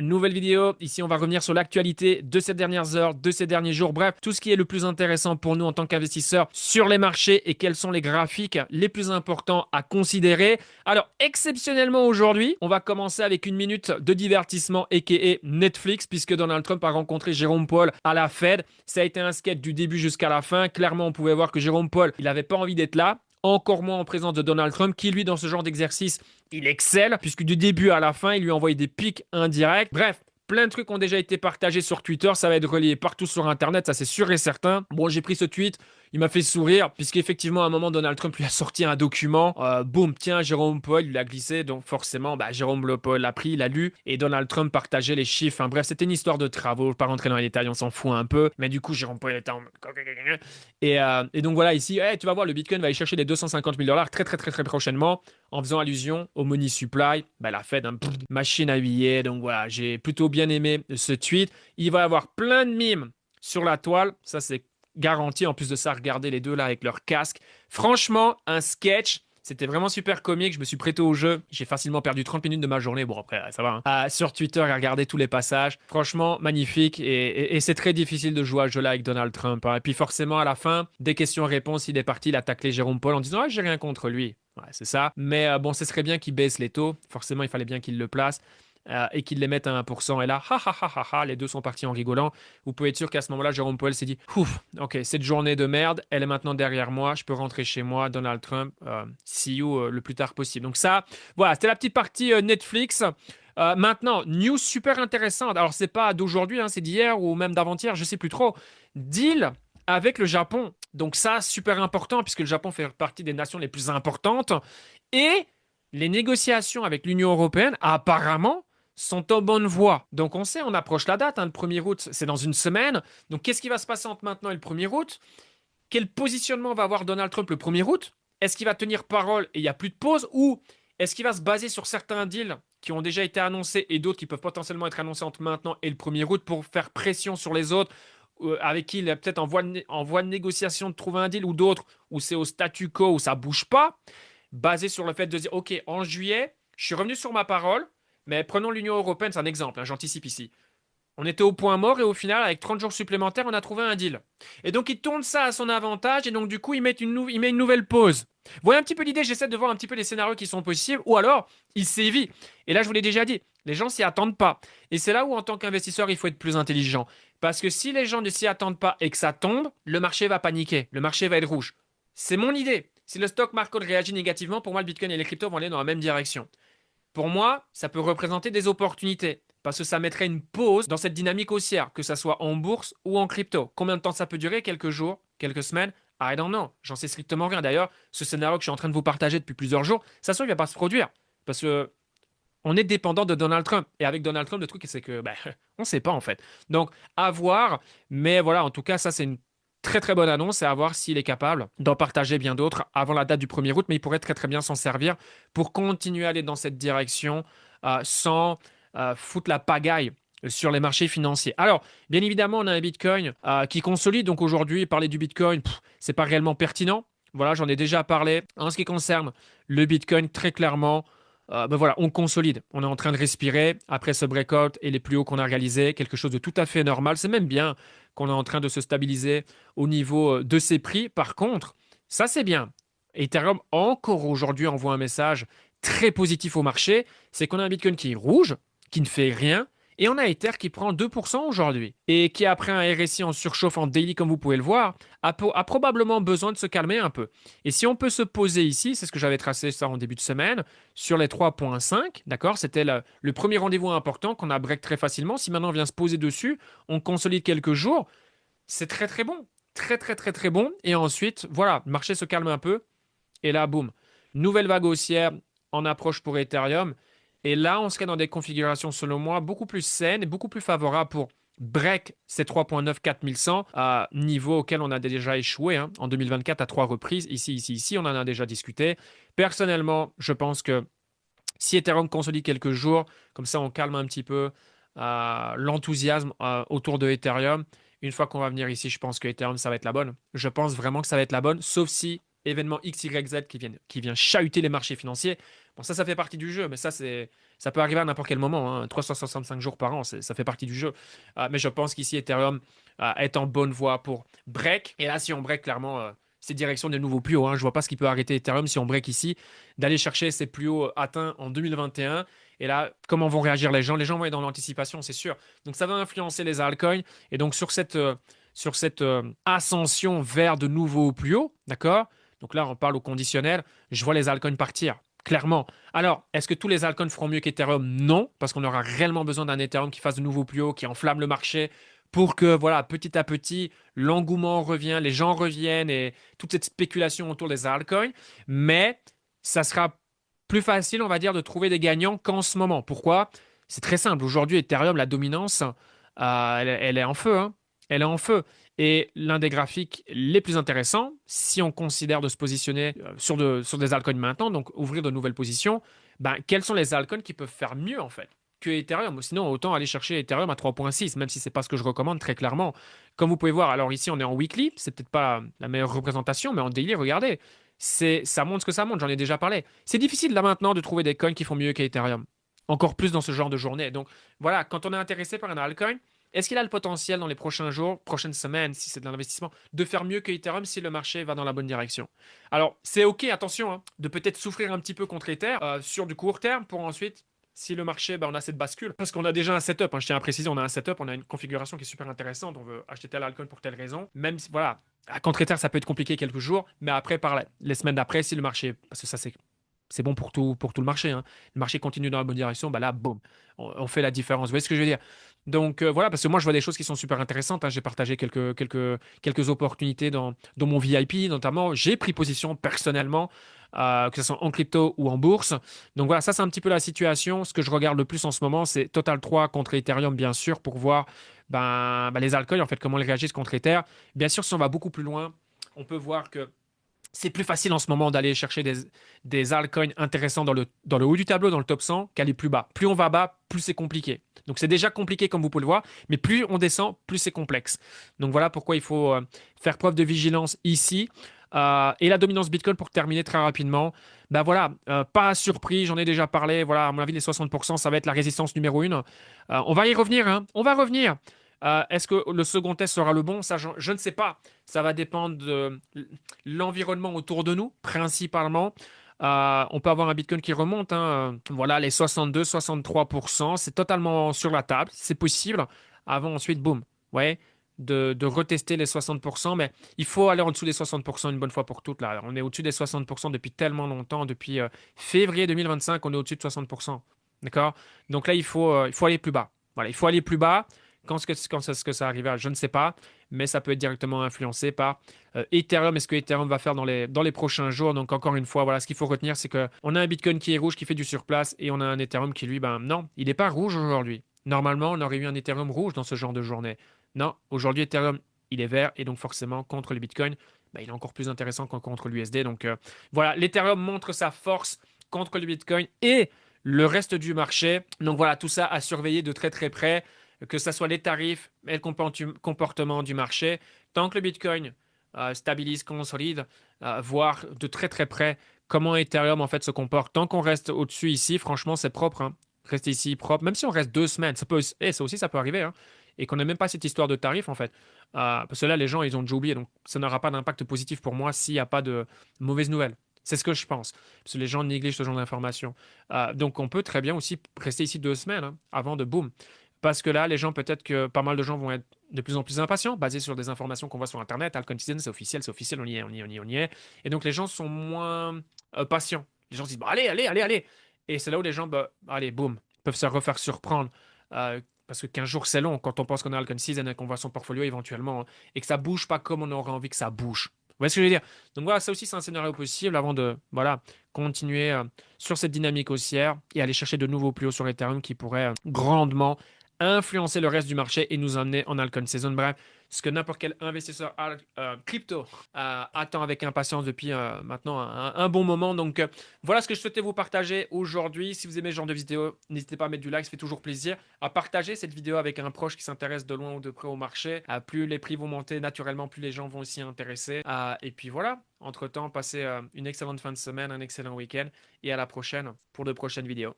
Nouvelle vidéo. Ici, on va revenir sur l'actualité de ces dernières heures, de ces derniers jours. Bref, tout ce qui est le plus intéressant pour nous en tant qu'investisseurs sur les marchés et quels sont les graphiques les plus importants à considérer. Alors, exceptionnellement aujourd'hui, on va commencer avec une minute de divertissement aka Netflix puisque Donald Trump a rencontré Jérôme Powell à la Fed. Ça a été un sketch du début jusqu'à la fin. Clairement, on pouvait voir que Jérôme Powell, il n'avait pas envie d'être là. Encore moins en présence de Donald Trump, qui lui, dans ce genre d'exercice, il excelle, puisque du début à la fin, il lui a envoyé des pics indirects. Bref, plein de trucs ont déjà été partagés sur Twitter, ça va être relié partout sur Internet, ça c'est sûr et certain. Bon, j'ai pris ce tweet, il m'a fait sourire, puisqu'effectivement, à un moment, Donald Trump lui a sorti un document. Boum, tiens, Jérôme Powell, il l'a glissé, donc forcément, Jérôme Powell l'a pris, il l'a lu, et Donald Trump partageait les chiffres. Enfin, bref, c'était une histoire de travaux, je ne vais pas rentrer dans les détails, on s'en fout un peu, mais du coup, Jérôme Powell était en... Et donc voilà, ici, hey, tu vas voir, le Bitcoin va aller chercher les 250 000 dollars très, très, très, très prochainement, en faisant allusion au money supply. La Fed, hein, machine à billets. Donc voilà, j'ai plutôt bien aimé ce tweet. Il va y avoir plein de mimes sur la toile. Ça, c'est garanti. En plus de ça, regardez les deux là avec leur casque. Franchement, un sketch. C'était vraiment super comique. Je me suis prêté au jeu. J'ai facilement perdu 30 minutes de ma journée. Bon, après, ça va, hein. Sur Twitter, à regarder tous les passages. Franchement, magnifique. Et c'est très difficile de jouer à ce jeu-là avec Donald Trump, hein. Et puis, forcément, à la fin, des questions-réponses, il est parti, il a taclé Jérôme Paul en disant: ah, j'ai rien contre lui. Ouais, c'est ça. Mais bon, ce serait bien qu'il baisse les taux. Forcément, il fallait bien qu'il le place. Et qu'il les mette à 1%. Et là, ha ha ha ha ha, les deux sont partis en rigolant. Vous pouvez être sûr qu'à ce moment-là, Jérôme Powell s'est dit: ouf, ok, cette journée de merde, elle est maintenant derrière moi, je peux rentrer chez moi, Donald Trump, see you le plus tard possible. Donc ça, voilà, c'était la petite partie Netflix. Maintenant, news super intéressante. Alors, c'est pas d'aujourd'hui, hein, c'est d'hier ou même d'avant-hier, je sais plus trop. Deal avec le Japon. Donc ça, super important, puisque le Japon fait partie des nations les plus importantes. Et les négociations avec l'Union européenne, apparemment, sont en bonne voie. Donc on sait, on approche la date, hein, le 1er août, c'est dans une semaine. Donc qu'est-ce qui va se passer entre maintenant et le 1er août? Quel positionnement va avoir Donald Trump le 1er août? Est-ce qu'il va tenir parole et il n'y a plus de pause? Ou est-ce qu'il va se baser sur certains deals qui ont déjà été annoncés et d'autres qui peuvent potentiellement être annoncés entre maintenant et le 1er août pour faire pression sur les autres avec qui il est peut-être en voie de négociation de trouver un deal, ou d'autres où c'est au statu quo, où ça bouge pas, basé sur le fait de dire: ok, en juillet, je suis revenu sur ma parole, mais prenons l'Union européenne, c'est un exemple, hein, j'anticipe ici. On était au point mort et au final, avec 30 jours supplémentaires, on a trouvé un deal. Et donc, il tourne ça à son avantage et donc, du coup, il met une nouvelle pause. Vous voyez un petit peu l'idée, j'essaie de voir un petit peu les scénarios qui sont possibles, ou alors, il sévit. Et là, je vous l'ai déjà dit, les gens s'y attendent pas. Et c'est là où, en tant qu'investisseur, il faut être plus intelligent. Parce que si les gens ne s'y attendent pas et que ça tombe, le marché va paniquer, le marché va être rouge. C'est mon idée. Si le stock market réagit négativement, pour moi, le Bitcoin et les cryptos vont aller dans la même direction. Pour moi, ça peut représenter des opportunités parce que ça mettrait une pause dans cette dynamique haussière, que ça soit en bourse ou en crypto. Combien de temps ça peut durer? Quelques jours? Quelques semaines? I don't know. J'en sais strictement rien. D'ailleurs, ce scénario que je suis en train de vous partager depuis plusieurs jours, ça se trouve, il ne va pas se produire. Parce que on est dépendant de Donald Trump. Et avec Donald Trump, le truc, c'est que on ne sait pas en fait. Donc, à voir. Mais voilà, en tout cas, ça, c'est une très très bonne annonce, et à voir s'il est capable d'en partager bien d'autres avant la date du 1er août. Mais il pourrait très très bien s'en servir pour continuer à aller dans cette direction sans foutre la pagaille sur les marchés financiers. Alors, bien évidemment, on a un Bitcoin qui consolide. Donc aujourd'hui, parler du Bitcoin, c'est pas réellement pertinent. Voilà, j'en ai déjà parlé. En ce qui concerne le Bitcoin, très clairement, voilà, on consolide. On est en train de respirer après ce breakout et les plus hauts qu'on a réalisés. Quelque chose de tout à fait normal. C'est même bien qu'on est en train de se stabiliser au niveau de ses prix. Par contre, ça c'est bien. Ethereum encore aujourd'hui envoie un message très positif au marché. C'est qu'on a un Bitcoin qui est rouge, qui ne fait rien. Et on a Ether qui prend 2% aujourd'hui. Et qui, après un RSI en surchauffe en daily, comme vous pouvez le voir, a probablement besoin de se calmer un peu. Et si on peut se poser ici, c'est ce que j'avais tracé ça en début de semaine, sur les 3,5, d'accord? C'était le premier rendez-vous important qu'on a break très facilement. Si maintenant on vient se poser dessus, on consolide quelques jours, c'est très très bon. Très très très très bon. Et ensuite, voilà, le marché se calme un peu. Et là, boum, nouvelle vague haussière en approche pour Ethereum. Et là, on serait dans des configurations, selon moi, beaucoup plus saines et beaucoup plus favorables pour break ces 3.9 4100 à niveau auquel on a déjà échoué en 2024 à 3 reprises. Ici, on en a déjà discuté. Personnellement, je pense que si Ethereum consolide quelques jours, comme ça on calme un petit peu l'enthousiasme autour de Ethereum. Une fois qu'on va venir ici, je pense que Ethereum, ça va être la bonne. Je pense vraiment que ça va être la bonne, sauf si événement XYZ qui vient chahuter les marchés financiers. Bon, ça fait partie du jeu, mais ça peut arriver à n'importe quel moment, hein. 365 jours par an, ça fait partie du jeu. Mais je pense qu'ici, Ethereum est en bonne voie pour break. Et là, si on break, clairement, c'est direction des nouveaux plus hauts, hein. Je vois pas ce qui peut arrêter Ethereum si on break ici, d'aller chercher ces plus hauts atteints en 2021. Et là, comment vont réagir les gens? Les gens vont être dans l'anticipation, c'est sûr. Donc, ça va influencer les altcoins. Et donc, sur cette ascension vers de nouveaux plus hauts, d'accord? Donc là, on parle au conditionnel. Je vois les altcoins partir, clairement. Alors, est-ce que tous les altcoins feront mieux qu'Ethereum? Non, parce qu'on aura réellement besoin d'un Ethereum qui fasse de nouveaux plus hauts, qui enflamme le marché pour que, voilà, petit à petit, l'engouement revient, les gens reviennent et toute cette spéculation autour des altcoins. Mais ça sera plus facile, on va dire, de trouver des gagnants qu'en ce moment. Pourquoi? C'est très simple. Aujourd'hui, Ethereum, la dominance, elle est en feu, hein. Elle est en feu. Et l'un des graphiques les plus intéressants, si on considère de se positionner sur des altcoins maintenant, donc ouvrir de nouvelles positions, ben, quels sont les altcoins qui peuvent faire mieux en fait que Ethereum? Sinon, autant aller chercher Ethereum à 3.6, même si c'est pas ce que je recommande très clairement. Comme vous pouvez voir, alors ici on est en weekly, c'est peut-être pas la meilleure représentation, mais en daily, regardez, ça montre ce que ça montre, j'en ai déjà parlé. C'est difficile là maintenant de trouver des coins qui font mieux qu'Ethereum. Encore plus dans ce genre de journée. Donc voilà, quand on est intéressé par un altcoin, est-ce qu'il a le potentiel dans les prochains jours, prochaines semaines, si c'est de l'investissement, de faire mieux que Ethereum si le marché va dans la bonne direction? Alors, c'est OK, attention, hein, de peut-être souffrir un petit peu contre Ether sur du court terme pour ensuite, si le marché, on a cette bascule, parce qu'on a déjà un setup, hein, je tiens à préciser, on a un setup, on a une configuration qui est super intéressante, on veut acheter tel altcoin pour telle raison, même si, voilà, contre Ether, ça peut être compliqué quelques jours, mais après, par les semaines d'après, si le marché, parce que ça, c'est bon pour tout le marché, hein. Le marché continue dans la bonne direction, là, boum, on fait la différence. Vous voyez ce que je veux dire? Donc voilà, parce que moi je vois des choses qui sont super intéressantes, hein. J'ai partagé quelques opportunités dans mon VIP, notamment. J'ai pris position personnellement, que ce soit en crypto ou en bourse. Donc voilà, ça c'est un petit peu la situation. Ce que je regarde le plus en ce moment, c'est Total 3 contre Ethereum, bien sûr, pour voir les altcoins, en fait, comment ils réagissent contre Ether. Bien sûr, si on va beaucoup plus loin, on peut voir que c'est plus facile en ce moment d'aller chercher des altcoins intéressants dans le haut du tableau, dans le top 100, qu'aller plus bas. Plus on va bas, plus c'est compliqué. Donc c'est déjà compliqué comme vous pouvez le voir, mais plus on descend, plus c'est complexe. Donc voilà pourquoi il faut faire preuve de vigilance ici. Et la dominance Bitcoin pour terminer très rapidement. Ben voilà, pas surpris, j'en ai déjà parlé. Voilà, à mon avis, les 60%, ça va être la résistance numéro 1. On va y revenir, hein. On va revenir. Est-ce que le second test sera le bon? Ça, je ne sais pas. Ça va dépendre de l'environnement autour de nous, principalement. On peut avoir un Bitcoin qui remonte, hein. Voilà, les 62, 63%, c'est totalement sur la table. C'est possible. Avant, ensuite, boum. Ouais, de retester les 60%, mais il faut aller en dessous des 60% une bonne fois pour toutes. Là. On est au-dessus des 60% depuis tellement longtemps. Depuis février 2025, on est au-dessus de 60%. D'accord? Donc là, il faut aller plus bas. Voilà, il faut aller plus bas. Quand est-ce que ça arrivera, je ne sais pas, mais ça peut être directement influencé par Ethereum. Est-ce que Ethereum va faire dans les prochains jours? Donc encore une fois, voilà, ce qu'il faut retenir, c'est qu'on a un Bitcoin qui est rouge, qui fait du surplace, et on a un Ethereum qui, lui, non, il n'est pas rouge aujourd'hui. Normalement, on aurait eu un Ethereum rouge dans ce genre de journée. Non, aujourd'hui, Ethereum, il est vert, et donc forcément, contre le Bitcoin, il est encore plus intéressant que contre l'USD. Donc voilà, l'Ethereum montre sa force contre le Bitcoin et le reste du marché. Donc voilà, tout ça à surveiller de très très près, que ce soit les tarifs et le comportement du marché. Tant que le Bitcoin stabilise, consolide, voir de très très près comment Ethereum en fait se comporte. Tant qu'on reste au-dessus ici, franchement, c'est propre, hein. Rester ici propre, même si on reste 2 semaines, ça aussi ça peut arriver, hein. Et qu'on n'a même pas cette histoire de tarif en fait. Parce que là, les gens, ils ont déjà oublié, donc ça n'aura pas d'impact positif pour moi s'il n'y a pas de mauvaises nouvelles. C'est ce que je pense. Parce que les gens négligent ce genre d'informations. Donc on peut très bien aussi rester ici 2 semaines, hein, avant de boum. Parce que là, les gens, peut-être que pas mal de gens vont être de plus en plus impatients, basés sur des informations qu'on voit sur Internet. Altcoin Season, c'est officiel, on y est, on y est, on y est, on y est. Et donc les gens sont moins patients. Les gens se disent, allez, allez, allez, allez. Et c'est là où les gens, allez, boum, peuvent se refaire surprendre. Parce que 15 jours, c'est long quand on pense qu'on a Altcoin Season et qu'on voit son portfolio éventuellement, hein, et que ça bouge pas comme on aurait envie que ça bouge. Vous voyez ce que je veux dire? Donc voilà, ça aussi, c'est un scénario possible avant de voilà, continuer sur cette dynamique haussière et aller chercher de nouveaux plus hauts sur Ethereum qui pourraient grandement influencer le reste du marché et nous emmener en altcoin season. Bref, ce que n'importe quel investisseur crypto attend avec impatience depuis maintenant un bon moment. Donc voilà ce que je souhaitais vous partager aujourd'hui. Si vous aimez ce genre de vidéo, n'hésitez pas à mettre du like, ça fait toujours plaisir. À partager cette vidéo avec un proche qui s'intéresse de loin ou de près au marché. Plus les prix vont monter naturellement, plus les gens vont s'y intéresser. Et puis voilà, entre-temps, passez une excellente fin de semaine, un excellent week-end et à la prochaine pour de prochaines vidéos.